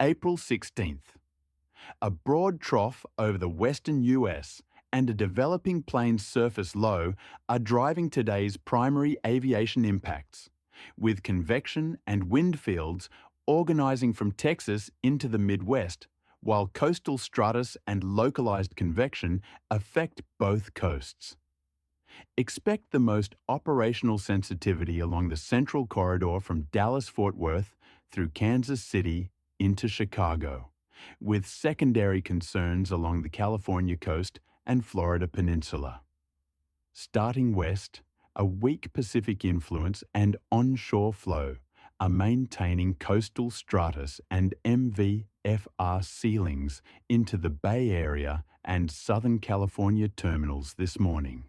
April 16th. A broad trough over the western US and a developing plains surface low are driving today's primary aviation impacts, with convection and wind fields organizing from Texas into the Midwest, while coastal stratus and localized convection affect both coasts. Expect the most operational sensitivity along the central corridor from Dallas-Fort Worth through Kansas City into Chicago, with secondary concerns along the California coast and Florida peninsula. Starting west, a weak Pacific influence and onshore flow are maintaining coastal stratus and MVFR ceilings into the Bay Area and Southern California terminals this morning,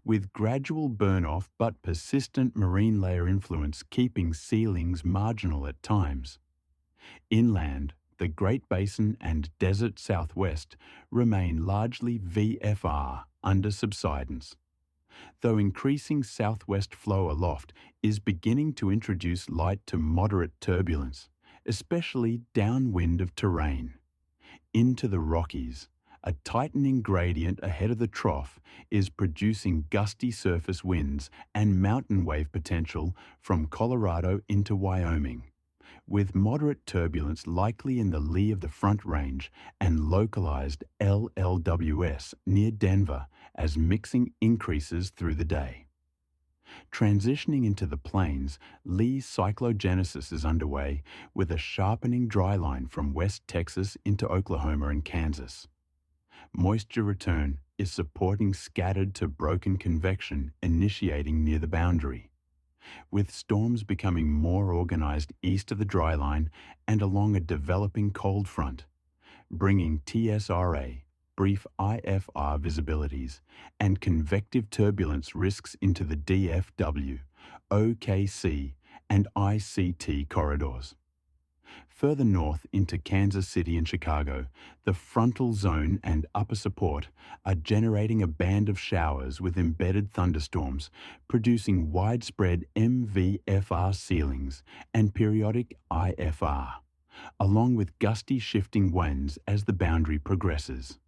with gradual burn-off but persistent marine layer influence keeping ceilings marginal at times. Inland, the Great Basin and Desert Southwest remain largely VFR under subsidence, though increasing southwest flow aloft is beginning to introduce light to moderate turbulence, especially downwind of terrain. Into the Rockies, a tightening gradient ahead of the trough is producing gusty surface winds and mountain wave potential from Colorado into Wyoming, with moderate turbulence likely in the lee of the Front Range and localized LLWS near Denver as mixing increases through the day. Transitioning into the plains, lee cyclogenesis is underway with a sharpening dryline from West Texas into Oklahoma and Kansas. Moisture return is supporting scattered to broken convection initiating near the boundary, with storms becoming more organized east of the dryline and along a developing cold front, bringing TSRA, brief IFR visibilities, and convective turbulence risks into the DFW, OKC, and ICT corridors. Further north into Kansas City and Chicago, the frontal zone and upper support are generating a band of showers with embedded thunderstorms, producing widespread MVFR ceilings and periodic IFR, along with gusty shifting winds as the boundary progresses.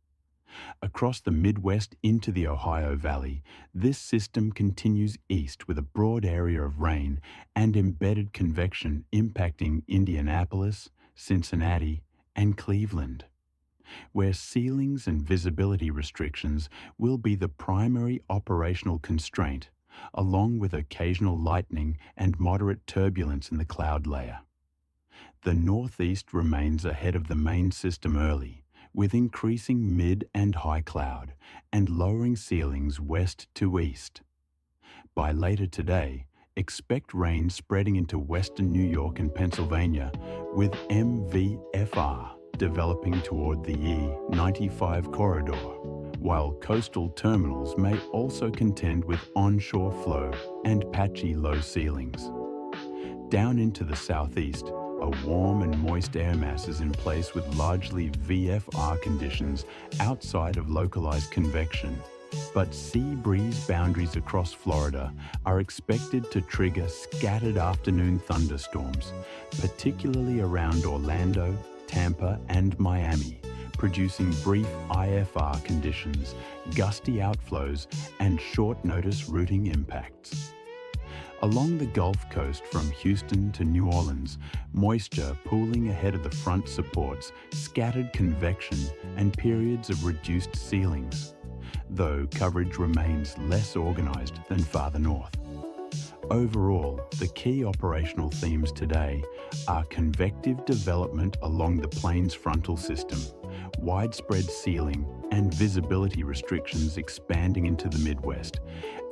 Across the Midwest into the Ohio Valley, this system continues east with a broad area of rain and embedded convection impacting Indianapolis, Cincinnati, and Cleveland, where ceilings and visibility restrictions will be the primary operational constraint, along with occasional lightning and moderate turbulence in the cloud layer. The Northeast remains ahead of the main system early, with increasing mid and high cloud and lowering ceilings west to east. By later today, expect rain spreading into western New York and Pennsylvania, with MVFR developing toward the E95 corridor, while coastal terminals may also contend with onshore flow and patchy low ceilings. Down into the southeast, a warm and moist air mass is in place with largely VFR conditions outside of localized convection, but sea breeze boundaries across Florida are expected to trigger scattered afternoon thunderstorms, particularly around Orlando, Tampa, and Miami, producing brief IFR conditions, gusty outflows, and short-notice routing impacts. Along the Gulf Coast from Houston to New Orleans, moisture pooling ahead of the front supports scattered convection and periods of reduced ceilings, though coverage remains less organized than farther north. Overall, the key operational themes today are convective development along the plains frontal system, widespread ceiling and visibility restrictions expanding into the Midwest,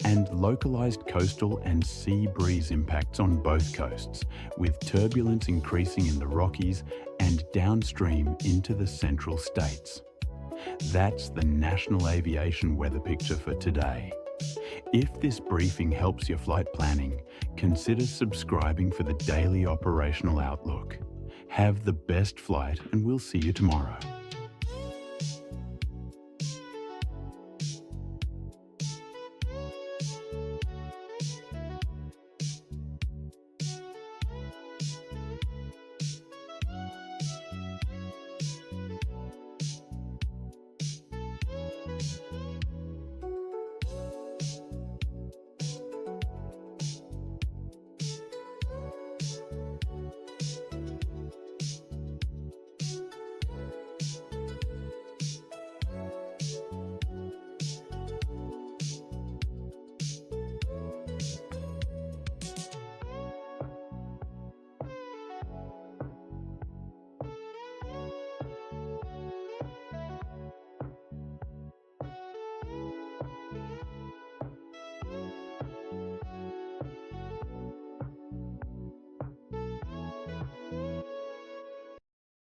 and localized coastal and sea breeze impacts on both coasts, with turbulence increasing in the Rockies and downstream into the central states. That's the National Aviation weather picture for today. If this briefing helps your flight planning, consider subscribing for the daily operational outlook. Have the best flight, and we'll see you tomorrow.